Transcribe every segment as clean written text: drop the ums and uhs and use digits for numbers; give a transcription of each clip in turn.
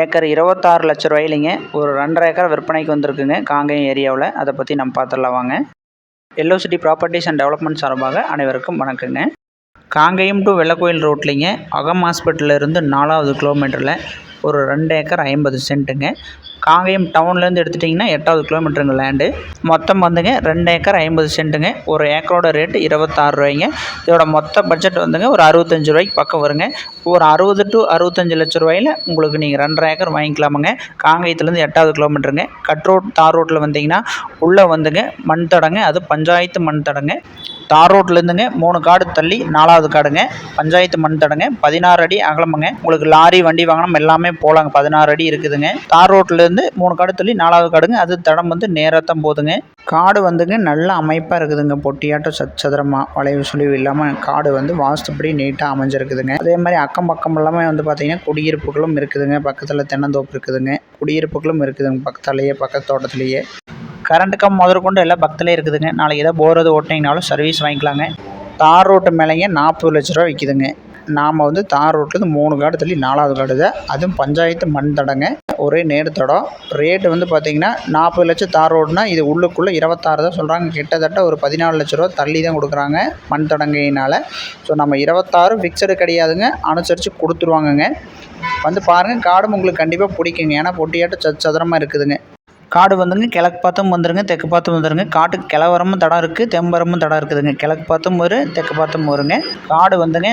Acre 26 லட்ச ரூபாயிலிங்க ஒரு 2.5 acre விற்பனைக்கு வந்திருக்குங்க காங்கேயம் ஏரியாவில். அதை பற்றி நம்ம பார்த்துடலாம் வாங்க. Yellow city properties and development சார்பாக அனைவருக்கும் வணக்கங்க. காங்கேயம் டு வெள்ளக்கோயில் ரோட்லிங்க அகம் ஹாஸ்பிட்டலிருந்து 4வது கிலோமீட்டரில் ஒரு 2 ஏக்கர் 50 சென்ட்டுங்க. காங்கேயம் டவுன்லேருந்து எடுத்துட்டிங்கன்னா 8வது கிலோமீட்டருங்க லேண்டு. மொத்தம் வந்துங்க 2 ஏக்கர் 50 சென்ட்டுங்க. ஒரு ஏக்கரோட ரேட்டு 26 ரூபாய்ங்க. இதோட மொத்த பட்ஜெட் வந்துங்க ஒரு 65 ரூபாய்க்கு பக்கம் வருங்க. ஒரு 60 to 65 லட்ச ரூபாயில் உங்களுக்கு நீங்கள் 2.5 ஏக்கர் வாங்கிக்கலாமுங்க. காங்கேயத்துலேருந்து 8வது கிலோமீட்டருங்க. கட் ரோட் தார் ரோட்டில் வந்தீங்கன்னா உள்ளே வந்துங்க மண் தடங்க, அது பஞ்சாயத்து மண் தடங்க. தார் ரோட்லேருந்துங்க 3 காடு தள்ளி 4வது காடுங்க, பஞ்சாயத்து மண் தடங்க. 16 அடி அகலமுங்க. உங்களுக்கு லாரி வண்டி வாகனம் எல்லாமே போகலாங்க. 16 அடி இருக்குதுங்க. தார் ரோட்லேருந்து 3 காடு தள்ளி 4வது காடுங்க. அது தடம் வந்து நேராக தான் போதுங்க. காடு வந்துங்க நல்ல அமைப்பாக இருக்குதுங்க. பொட்டியாட்டம் சதுரமாக வளைவு சுழிவு இல்லாமல் காடு வந்து வாஸ்துப்படி நீட்டாக அமைஞ்சிருக்குதுங்க. அதே மாதிரி அக்கம் பக்கம் எல்லாமே வந்து பார்த்திங்கன்னா குடியிருப்புகளும் இருக்குதுங்க. பக்கத்தில் தென்னந்தோப்பு இருக்குதுங்க. குடியிருப்புகளும் இருக்குதுங்க பக்கத்துலேயே, பக்கத்து தோட்டத்துலேயே. கரண்ட் கம் முதற்கொண்டு எல்லாம் பக்கத்துலேயே இருக்குதுங்க. நாளைக்கு ஏதோ போகிறது ஓட்டினீங்கனாலும் சர்வீஸ் வாங்கிக்கலாங்க. தார் ரோட்டு மேலேங்க 40 லட்ச ரூபா விற்கிதுங்க. நாம் வந்து தார் ரோட்லேருந்து 3 காடு தள்ளி 4வது காடு தான், அதுவும் பஞ்சாயத்து மண் தடங்க. ஒரே நேர் தடம். ரேட்டு வந்து பார்த்திங்கன்னா 40 லட்சம் தார் ரோடுனா இது உள்ளுக்குள்ளே 26 தான் சொல்கிறாங்க. கிட்டத்தட்ட ஒரு 14 லட்ச ரூபா தள்ளி தான் கொடுக்குறாங்க மண் தடங்கையினால். ஸோ நம்ம 26 ஃபிக்ஸடு கிடையாதுங்க, அனுசரித்து கொடுத்துருவாங்கங்க. வந்து பாருங்கள், காடும் உங்களுக்கு கண்டிப்பாக பிடிக்குங்க. ஏன்னா பொட்டியாட்டம் சதுரமாக இருக்குதுங்க. காடு வந்துங்க கிழக்கு பார்த்தும் வந்துருங்க, தெற்கு பார்த்தும் வந்துருங்க. காட்டுக்கு கிழவரமும் தடம் இருக்குது, தெம்பரமும் தடம் இருக்குதுங்க. கிழக்கு பார்த்தும் வரும், தெற்கு பார்த்தும் வருங்க. காடு வந்துங்க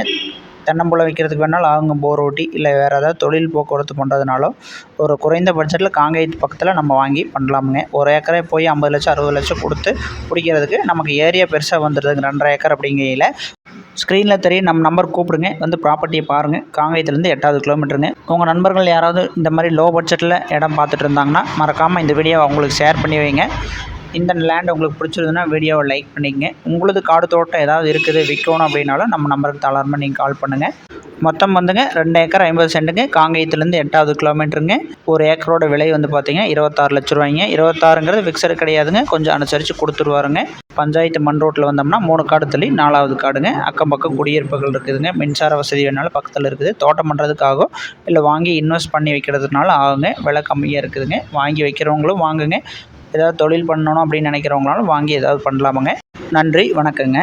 தென்னம்பழம் வைக்கிறதுக்கு வேணாலும் அவங்க போர் ஓட்டி இல்லை வேறு ஏதாவது தொழில் போக்குவரத்து பண்ணுறதுனாலும் ஒரு குறைந்த பட்ஜெட்டில் காங்கேயத்து பக்கத்தில் நம்ம வாங்கி பண்ணலாமுங்க. ஒரு ஏக்கரே போய் 50 லட்சம் 60 லட்சம் கொடுத்து பிடிக்கிறதுக்கு நமக்கு ஏரியா பெருசாக வந்துடுதுங்க. 2.5 ஏக்கர் அப்படிங்கையில் ஸ்க்ரீனில் தெரியும் நம்ம நம்பர் கூப்பிடுங்க, வந்து ப்ராப்பர்ட்டியை பாருங்கள். காங்கேயத்துலேருந்து 8வது கிலோமீட்டருங்க. உங்கள் நண்பர்கள் யாராவது இந்த மாதிரி லோ பட்ஜெட்டில் இடம் பார்த்துட்டு இருந்தாங்கன்னா மறக்காமல் இந்த வீடியோவை அவங்களுக்கு ஷேர் பண்ணி வைங்க. இந்த லேண்ட் உங்களுக்கு பிடிச்சிருதுன்னா வீடியோவை லைக் பண்ணிக்கங்க. உங்களது காடு தோட்டம் ஏதாவது இருக்குது விற்கணும் அப்படின்னாலும் நம்ம நம்பருக்கு தாராளமாக நீங்கள் கால் பண்ணுங்கள். மொத்தம் வந்துங்க 2 ஏக்கர் 50 சென்ட்டுங்க. காங்கேயத்துலேருந்து 8வது கிலோமீட்டருங்க. ஒரு ஏக்கரோட விலை வந்து பார்த்திங்கன்னா 26 லட்ச ரூபாய்ங்க. 26ங்கிறது ஃபிக்ஸடு கிடையாதுங்க, கொஞ்சம் அனுசரித்து கொடுத்துருவாருங்க. பஞ்சாயத்து மண் ரோட்டில் வந்தோம்னா 3 காடு தள்ளி 4வது காடுங்க. அக்கம் பக்கம் குடியிருப்புகள் இருக்குதுங்க. மின்சார வசதி வேணாலும் பக்கத்தில் இருக்குது. தோட்டம் பண்ணுறதுக்காகவும் இல்லை வாங்கி இன்வெஸ்ட் பண்ணி வைக்கிறதுனால ஆகுங்க. விலை கம்மியாக இருக்குதுங்க. வாங்கி வைக்கிறவங்களும் வாங்குங்க. ஏதாவது தொழில் பண்ணணும் அப்படின்னு நினைக்கிறவங்களாலும் வாங்கி ஏதாவது பண்ணலாமுங்க. நன்றி, வணக்கங்க.